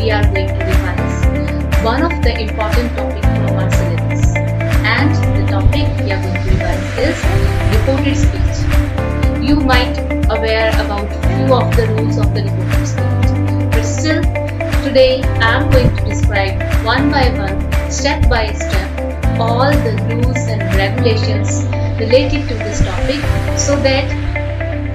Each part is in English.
we are going to revise one of the important topics from our syllabus. And the topic we are going to revise is reported speech. You might aware about few of the rules of the reported speech, but still today I am going to describe one by one, step by step, all the rules and regulations related to this topic, so that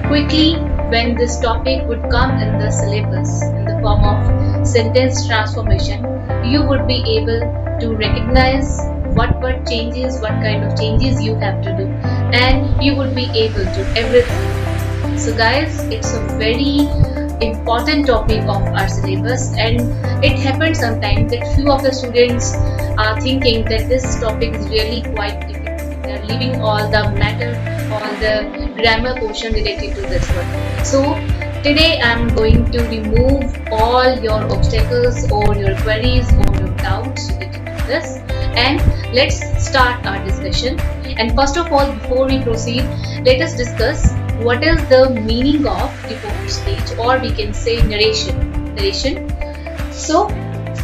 quickly when this topic would come in the syllabus in the form of sentence transformation, you would be able to recognize what changes, what kind of changes you have to do, and you would be able to everything. So guys, it's a very important topic of our syllabus, and it happens sometimes that few of the students are thinking that this topic is really quite difficult. They are leaving all the matter, all the grammar portion related to this one. So today I am going to remove all your obstacles or your queries or your doubts related to this, and let's start our discussion. And first of all, before we proceed, let us discuss what is the meaning of reported speech, or we can say narration. So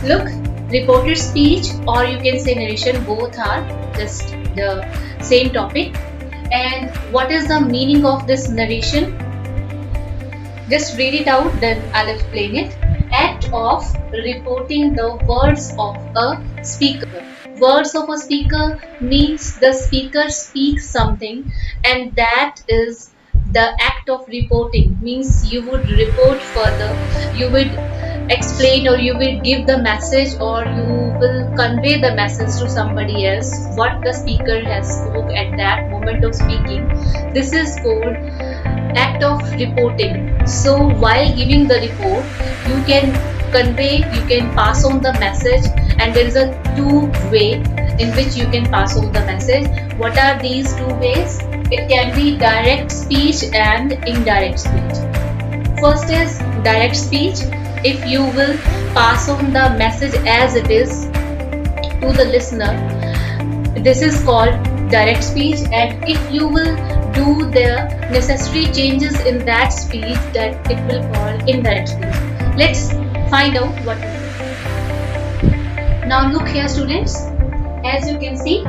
look, reported speech or you can say narration, both are just the same topic. And what is the meaning of this narration? Just read it out, then I'll explain it. Act of reporting the words of a speaker. Words of a speaker means the speaker speaks something, and that is the act of reporting. Means you would report further, you would explain, or you will give the message, or you will convey the message to somebody else what the speaker has spoke at that moment of speaking. This is called act of reporting. So while giving the report, you can convey, you can pass on the message, and there is a two way in which you can pass on the message. What are these two ways? It can be direct speech and indirect speech. First is direct speech. If you will pass on the message as it is to the listener, this is called direct speech. And if you will do the necessary changes in that speech, that it will call indirect speech. Let's find out what is it. Now look here students, as you can see,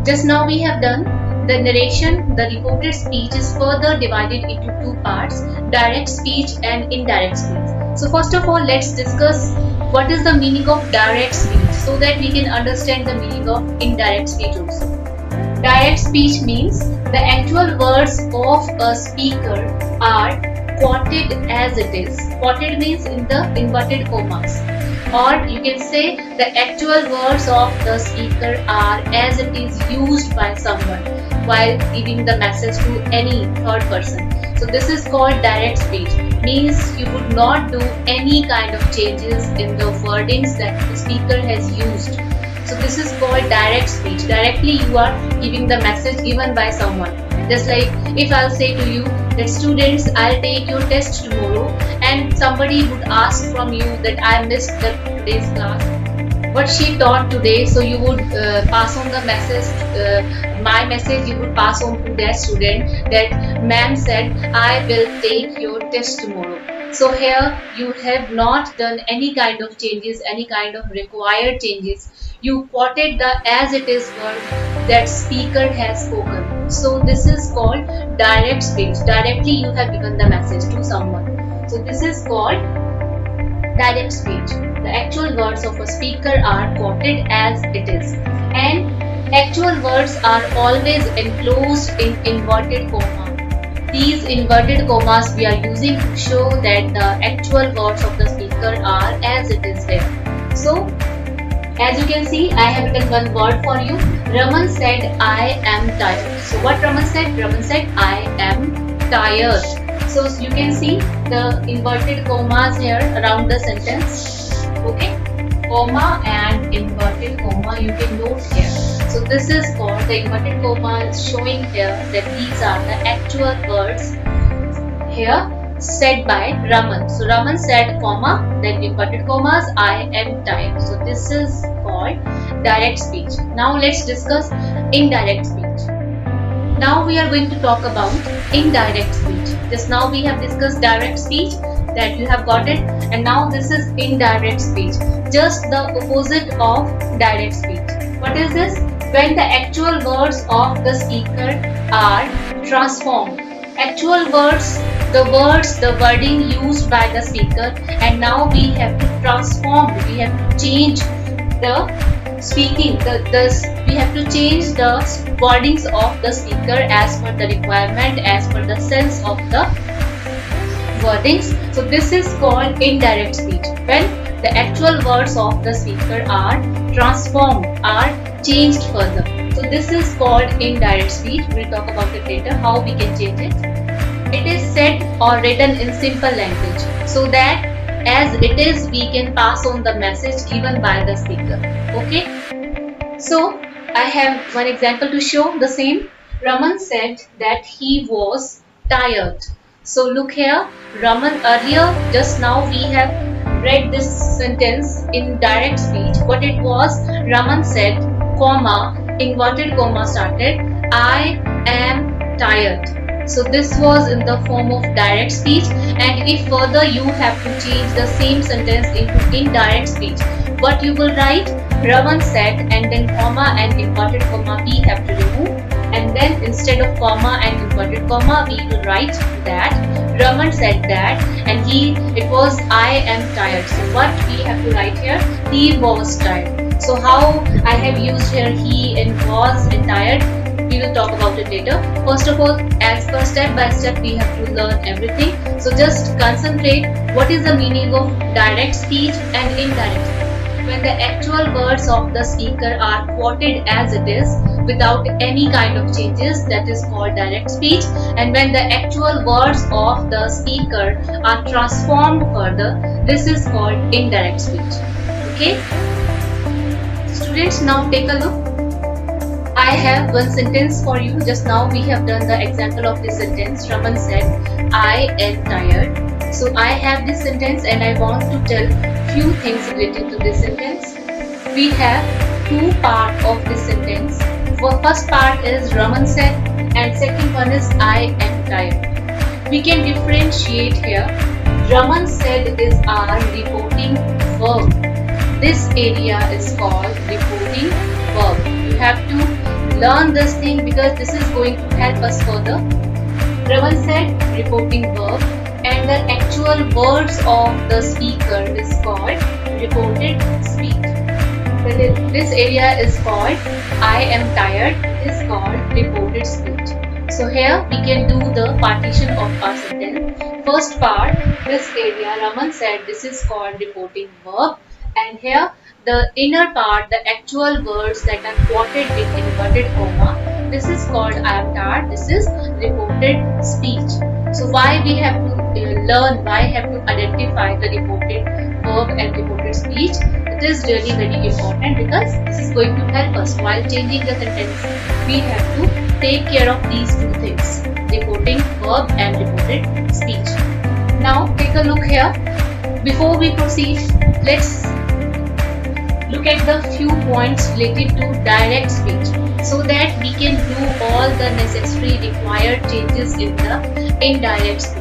just now we have done the narration. The reported speech is further divided into two parts, direct speech and indirect speech. So first of all, let's discuss what is the meaning of direct speech, so that we can understand the meaning of indirect speech also. Direct speech means the actual words of a speaker are quoted as it is. Quoted means in the inverted commas, or you can say the actual words of the speaker are as it is used by someone while giving the message to any third person. So this is called direct speech. Means you would not do any kind of changes in the wordings that the speaker has used. So this is called direct speech. Directly you are giving the message given by someone. Just like if I'll say to you that students, I'll take your test tomorrow, and somebody would ask from you that I missed today's class, what she taught today. So you would pass on the message, my message you would pass on to that student, that ma'am said I will take your test tomorrow. So here you have not done any kind of changes, any kind of required changes. You quoted the as it is word that speaker has spoken. So this is called direct speech. Directly you have given the message to someone. So this is called direct speech. The actual words of a speaker are quoted as it is, and actual words are always enclosed in inverted comma. These inverted commas we are using to show that the actual words of the speaker are as it is here. So as you can see, I have written one word for you. Raman said I am tired. So what Raman said? Raman said I am tired. So you can see the inverted commas here around the sentence. Okay, comma and inverted comma you can note here. So this is called, the inverted comma is showing here that these are the actual words here said by Raman. So Raman said comma, then inverted commas, I am tired. So this is called direct speech. Now let's discuss indirect speech. Now we are going to talk about indirect speech. Just now we have discussed direct speech. that you have got it. And now this is indirect speech, just the opposite of direct speech. What is this? When the actual words of the speaker are transformed. Actual words, the wording used by the speaker, and now we have to transform, we have to change the speaking, we have to change the wordings of the speaker as per the requirement, as per the sense of the wordings. So this is called indirect speech, when the actual words of the speaker are transformed, are changed further. So this is called indirect speech. We'll talk about it later, how we can change it. It is said or written in simple language, so that as it is we can pass on the message given by the speaker. Okay. So I have one example to show the same. Raman said that he was tired. So look here, Raman, earlier just now we have read this sentence in direct speech. What it was, Raman said, comma, inverted comma started, I am tired. So this was in the form of direct speech, and if further you have to change the same sentence into indirect speech, what you will write? Raman said, and then comma and inverted comma we have to remove, and then instead of comma and inverted comma we will write that Raman said that, and it was I am tired. So what we have to write here? He was tired. So how I have used here he and was and tired, we will talk about it later. First of all, as per step by step we have to learn everything. So just concentrate what is the meaning of direct speech and indirect speech. When the actual words of the speaker are quoted as it is without any kind of changes, that is called direct speech. And when the actual words of the speaker are transformed further, this is called indirect speech. Okay? Students, now take a look. I have one sentence for you. Just now we have done the example of this sentence. Raman said, I am tired. So I have this sentence and I want to tell few things related to this sentence. We have two parts of this sentence. First part is Raman said, and second one is I am tired. We can differentiate here. Raman said is our reporting verb. This area is called reporting verb. You have to learn this thing because this is going to help us further. Raman said reporting verb, and the actual words of the speaker is called reported speech. This area is called I am tired, it is called reported speech. So here we can do the partition of our sentence. First part, this area Raman said, this is called reporting verb, and here the inner part, the actual words that are quoted with inverted comma, this is called I am tired, this is reported speech. So why we have to learn, why have to identify the reported verb and reported speech? It is really very important because this is going to help us while changing the sentence. We have to take care of these two things, reporting verb and reported speech. Now take a look here. Before we proceed, let's look at the few points related to direct speech, so that we can do all the necessary required changes in the indirect speech.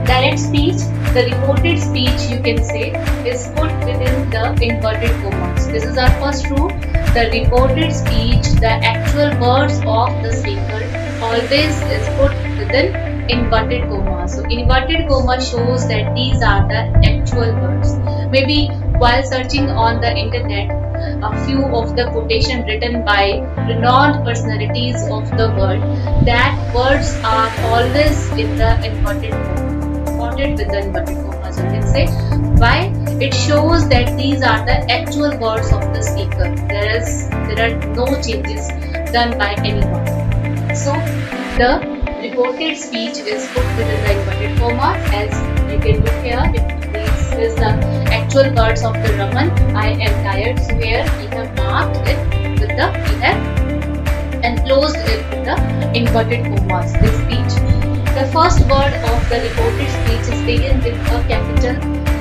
Direct speech, the reported speech you can say, is put within the inverted commas. This is our first rule. The reported speech, the actual words of the speaker, always is put within inverted comma. So inverted comma shows that these are the actual words. Maybe while searching on the internet, a few of the quotation written by renowned personalities of the world, that words are always in the inverted comma, quoted with the inverted commas, you can say. Why? It shows that these are the actual words of the speaker. There are no changes done by anyone. So the reported speech is put within the inverted commas, as you can look here. This is the actual words of the Raman, I am tired. So here we have marked it with we have enclosed it with the inverted commas, this speech. The first word of the reported speech is taken with a capital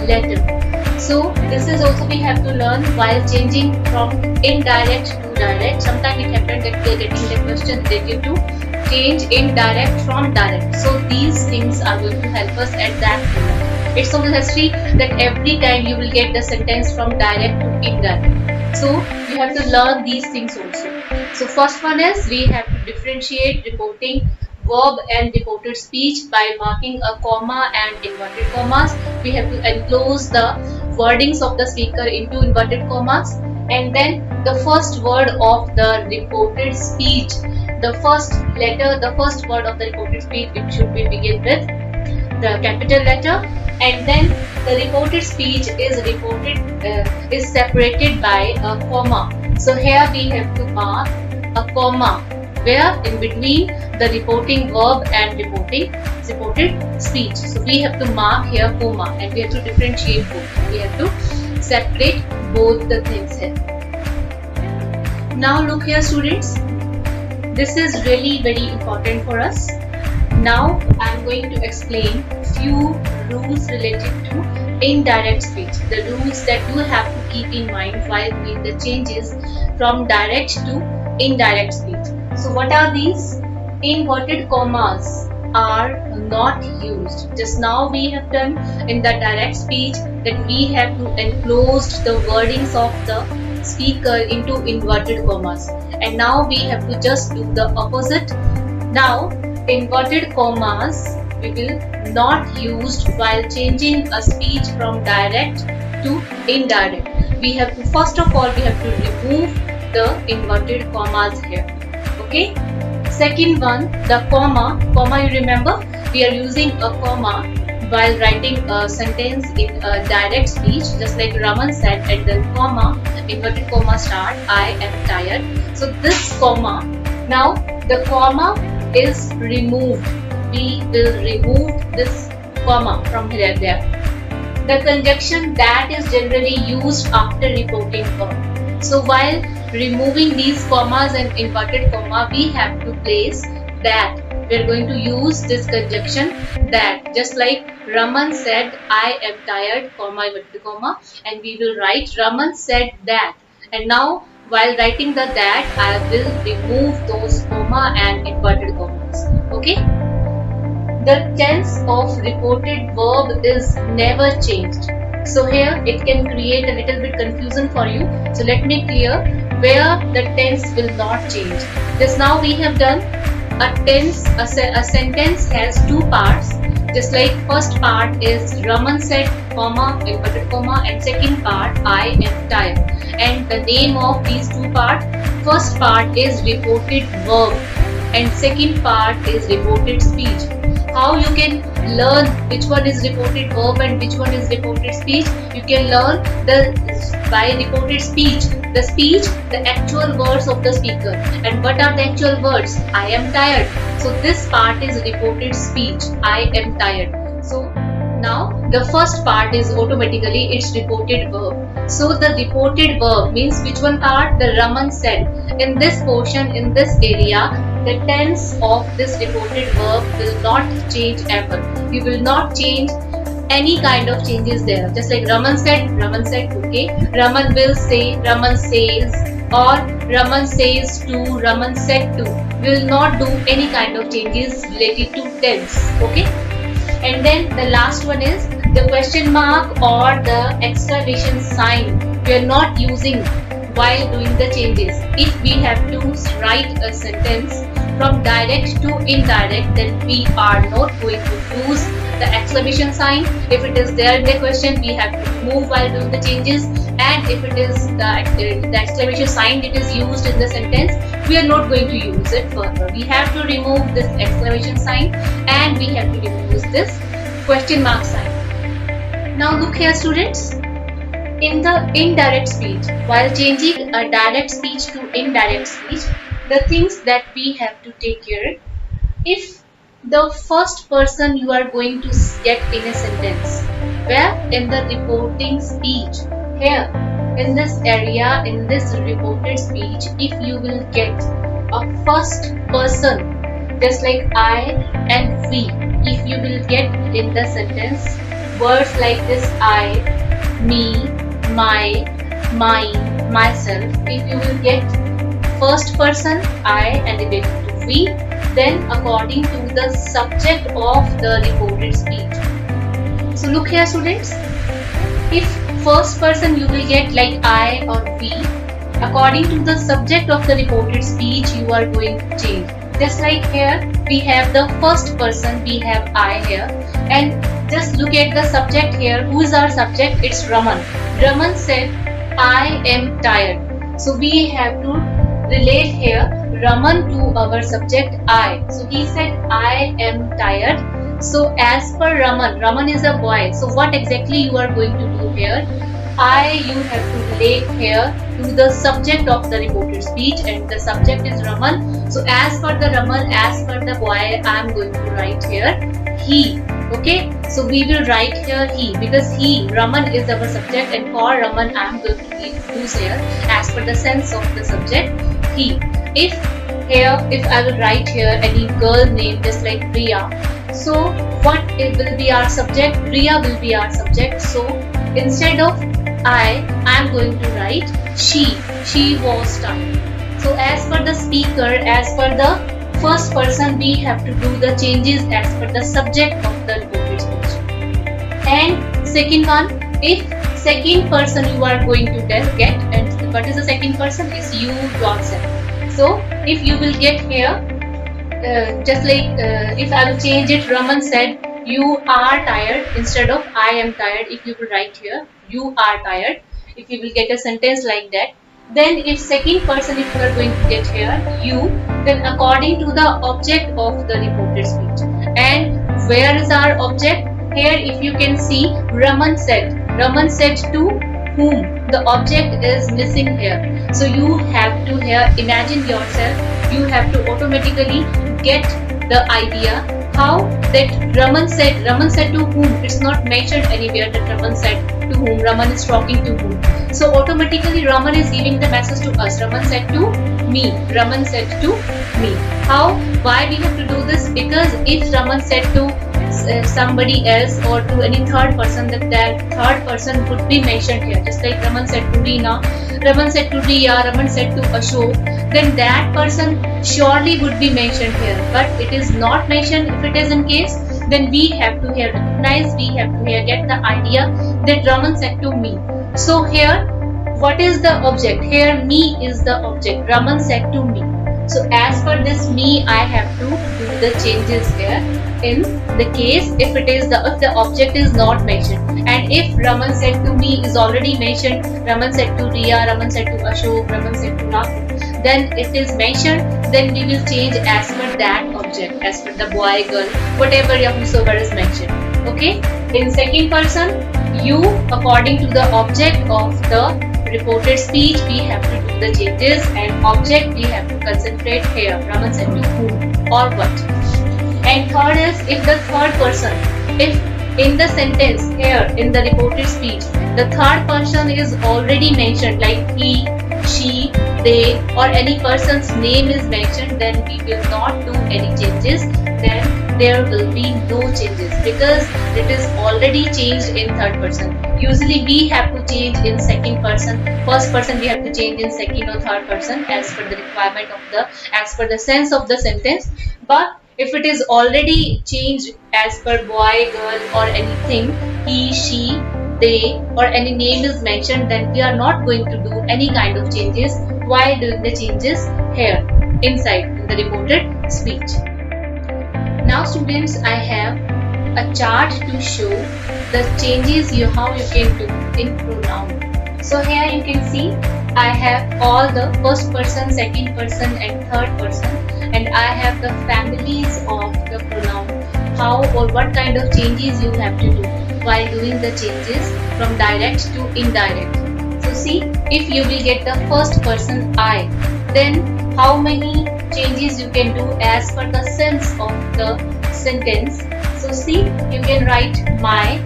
letter. So this is also we have to learn while changing from indirect to direct. Sometimes it happens that we are getting the question related to change indirect from direct. So these things are going to help us at that moment. It's so necessary that every time you will get the sentence from direct to indirect. So you have to learn these things also. So first one is we have to differentiate reporting verb and reported speech by marking a comma and inverted commas. We have to enclose the wordings of the speaker into inverted commas, and then the first word of the reported speech, the first letter, the first word of the reported speech, it should be begin with the capital letter, and then the reported speech is separated by a comma. So here we have to mark a comma where in between the reporting verb and reported speech. So we have to mark here comma, and we have to differentiate both. We have to separate both the things here. Now look here, students. This is really very important for us. Now I am going to explain few rules related to indirect speech. The rules that you have to keep in mind while doing the changes from direct to indirect speech. So what are these? Inverted commas are not used. Just now we have done in the direct speech that we have to enclose the wordings of the speaker into inverted commas, and now we have to just do the opposite. Now inverted commas we will not use while changing a speech from direct to indirect. We have to first of all we have to remove the inverted commas here. Okay. Second one, the comma. Comma, you remember we are using a comma while writing a sentence in a direct speech, just like Raman said, at the comma, inverted comma start, I am tired. So this comma, now the comma is removed. We will remove this comma from here there. The conjunction that is generally used after reporting verb. So while removing these commas and inverted comma, we have to place that. We are going to use this conjunction that, just like Raman said, I am tired, comma, inverted comma, and we will write Raman said that. And now while writing the that, I will remove those comma and inverted commas. Okay. The tense of reported verb is never changed. So here it can create a little bit confusion for you. So let me clear where the tense will not change. Just now we have done a tense, a sentence has two parts. Just like first part is Raman said, comma, inverted comma, and second part I am tired. And the name of these two parts, first part is reported verb and second part is reported speech. How you can learn which one is reported verb and which one is reported speech? You can learn by reported speech. The speech, the actual words of the speaker. And what are the actual words? I am tired. So this part is reported speech. I am tired. So now the first part is automatically its reported verb. So the reported verb means which one part? The Raman said. In this portion, in this area, the tense of this reported verb will not change ever. You will not change any kind of changes there. Just like Raman said, okay. Raman will say, Raman says, or Raman says to, Raman said to. We will not do any kind of changes related to tense. Okay. And then the last one is the question mark or the exclamation sign. We are not using while doing the changes. If we have to write a sentence from direct to indirect, then we are not going to use the exclamation sign. If it is there in the question, we have to remove while doing the changes. And if it is the exclamation sign it is used in the sentence, we are not going to use it further. We have to remove this exclamation sign and we have to remove this question mark sign. Now look here, students. In the indirect speech, while changing a direct speech to indirect speech, the things that we have to take care, if the first person you are going to get in a sentence, where in the reporting speech, here in this area, in this reported speech, if you will get a first person, just like I and we, if you will get in the sentence words like this, I, me, my, mine, myself, if you will get first person I and related to we, then according to the subject of the reported speech. So look here students, if first person you will get like I or we, according to the subject of the reported speech you are going to change. Just like here we have the first person, we have I here, and just look at the subject here. Who is our subject? It's Raman. Raman said I am tired. So we have to relate here Raman to our subject I. So he said I am tired. So as per Raman, Raman is a boy. So what exactly you are going to do here? You have to relate here to the subject of the reported speech, and the subject is Raman. So as per the Raman, as per the boy, I am going to write here he. Okay, so we will write here he, because he, Raman is our subject, and for Raman I am going to use here as per the sense of the subject he. If I will write here any girl name just like Priya, so what it will be our subject? Priya will be our subject. So instead of I am going to write she. She was tired. So as per the speaker, as per the first person, we have to do the changes as per the subject of the reported speech. And second one, if second person you are going to get, and what is the second person? Is you yourself. So if you will get here, just like if I will change it, Raman said you are tired instead of I am tired. If you will write here you are tired, if you will get a sentence like that, then if second person, if you are going to get here you, then according to the object of the reported speech. And where is our object? Here if you can see, Raman said to whom? The object is missing here. So you have to here imagine yourself, you have to automatically get the idea how that Raman said to whom. It's not mentioned anywhere that Raman said to whom, Raman is talking to whom. So automatically Raman is giving the message to us. Raman said to me. Raman said to me. How? Why we have to do this? Because if Raman said to somebody else or to any third person, that third person would be mentioned here. Just like Raman said to Reena, Raman said to Riya, Raman said to Ashok, then that person surely would be mentioned here. But it is not mentioned. If it is in case, then we have to here recognize, we have to here get the idea that Raman said to me. So here, what is the object? Here me is the object. Raman said to me. So as per this me, I have to do the changes here. In the case if the object is not mentioned, and if Raman said to me is already mentioned, Raman said to Riya, Raman said to Ashok, Raman said to Rahul, then it is mentioned, then we will change as per that object, as per the boy, girl, whatever whosoever is mentioned. Okay, in second person, you according to the object of the reported speech we have to do the changes, and object we have to concentrate here. Raman said to whom or what. And third is if the third person, if in the sentence here in the reported speech the third person is already mentioned like he, she, they, or any person's name is mentioned, then we will not do any changes. Then there will be no changes because it is already changed in third person. Usually we have to change in second person, first person we have to change in second or third person as per the requirement of as per the sense of the sentence. But if it is already changed as per boy, girl, or anything, he, she, they, or any name is mentioned, then we are not going to do any kind of changes while doing the changes here inside in the reported speech. Now students, I have a chart to show the changes how you can do in pronoun. So here you can see I have all the first person, second person and third person, and I have the families of the pronoun, how or what kind of changes you have to do while doing the changes from direct to indirect. So see, if you will get the first person I, then how many changes you can do as per the sense of the sentence. So see, you can write my,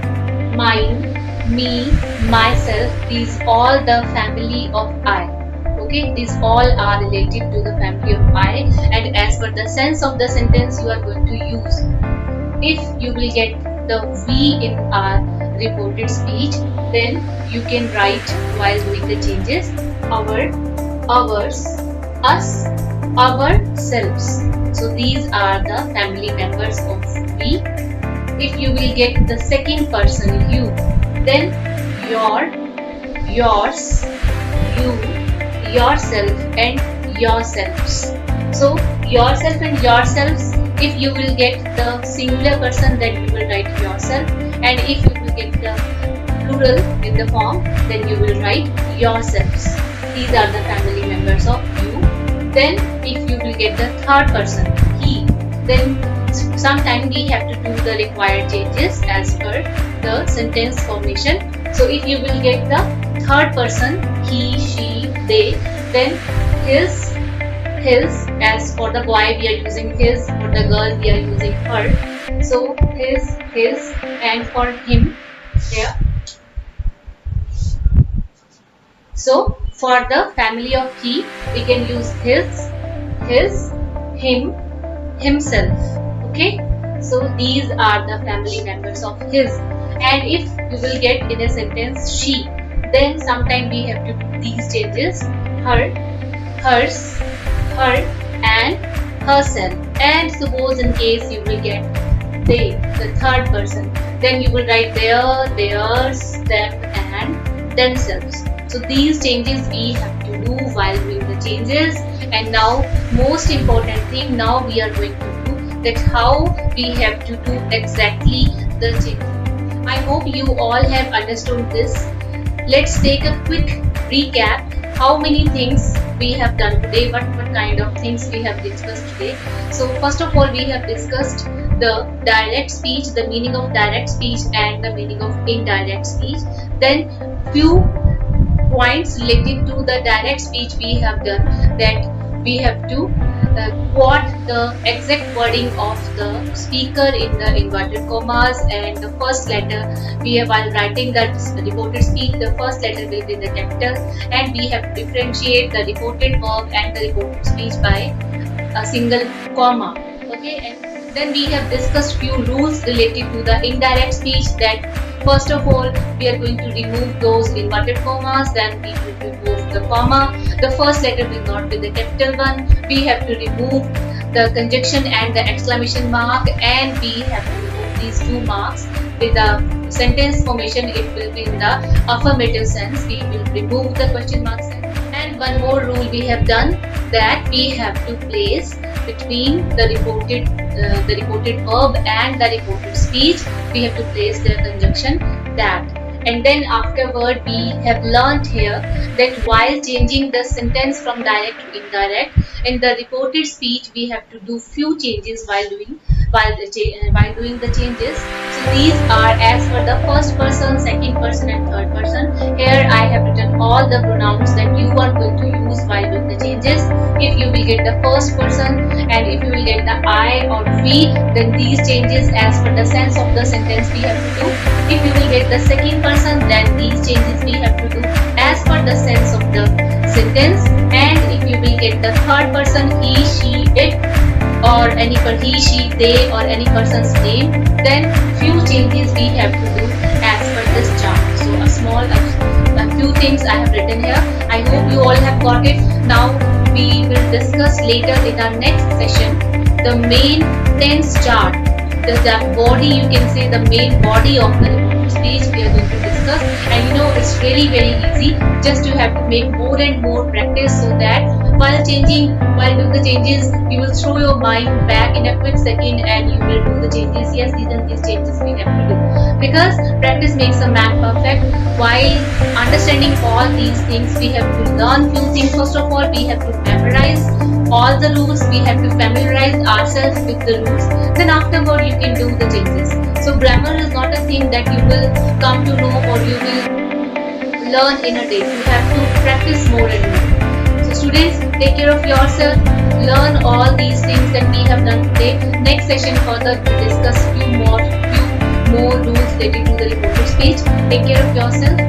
mine, me, myself. These all the family of I. Okay, these all are related to the family of I, and as per the sense of the sentence you are going to use. If you will get the we in our reported speech, then you can write while doing the changes our, ours, us, ourselves. So these are the family members of we. if you will get the second person you, then your, yours, you, yourself and yourselves. So yourself and yourselves, if you will get the singular person, then you will write yourself, and if you will get the plural in the form, then you will write yourselves. These are the family members of you. Then if you will get the third person he, then sometime we have to do the required changes as per the sentence formation. So if you will get the third person he, she, they, then his, as for the boy we are using his, for the girl we are using her. So his, and for him here. So for the family of he, we can use his, him, himself. Okay. So these are the family members of his. And if you will get in a sentence she, then sometime we have to do these changes: her, hers, her, and herself. And suppose in case you will get they, the third person, then you will write their, theirs, them, and themselves. So these changes we have to do while doing the changes. And now most important thing, now we are going to do that how we have to do exactly the changes. I hope you all have understood this. Let's take a quick recap. How many things we have done today, what kind of things we have discussed today. So first of all, we have discussed the direct speech, the meaning of direct speech and the meaning of indirect speech. Then few points related to the direct speech we have done, that we have to quote the exact wording of the speaker in the inverted commas, and the first letter we have, while writing the reported speech, the first letter will be the capital, and we have to differentiate the reported verb and the reported speech by a single comma. Okay, and then we have discussed few rules related to the indirect speech, that first of all we are going to remove those inverted commas, then we will remove the comma, the first letter will not be the capital one, we have to remove the conjunction and the exclamation mark, and we have to remove these 2 marks. With the sentence formation, it will be in the affirmative sense, we will remove the question mark sign. And one more rule we have done, that we have to place between the reported verb and the reported speech, we have to place the conjunction that. And then afterward we have learnt here that while changing the sentence from direct to indirect, in the reported speech we have to do few changes while doing the changes. So these are as for the first person, second person and third person. Here I have written all the pronouns that you are going to use while doing the changes. If you will get the first person and if you will get the I or we, then these changes as per the sense of the sentence we have to do. If you will get the second person, then these changes we have to do as per the sense of the sentence. And if you will get the third person, he, she, it, or any he, she, they, or any person's name, then few changes we have to do as per this chart. So a few things I have written here. I hope you all have got it. Now we will discuss later in our next session the main tense chart, the body, you can say the main body of the reported speech we are going to discuss. And you know, it's really very easy, just you have to make more and more practice, so that while doing the changes, you will throw your mind back in a quick second and you will do the changes. Yes, these are these changes we have to do, because practice makes a man perfect. While understanding all these things, we have to learn few things. First of all, we have to memorize all the rules, we have to familiarize ourselves with the rules, then afterward you can do the changes. So grammar is not a thing that you will come to know or you will learn in a day. You have to practice more and more. So students, take care of yourself, learn all these things that we have done today. Next session further to discuss few more rules related to the reported speech. Take care of yourself.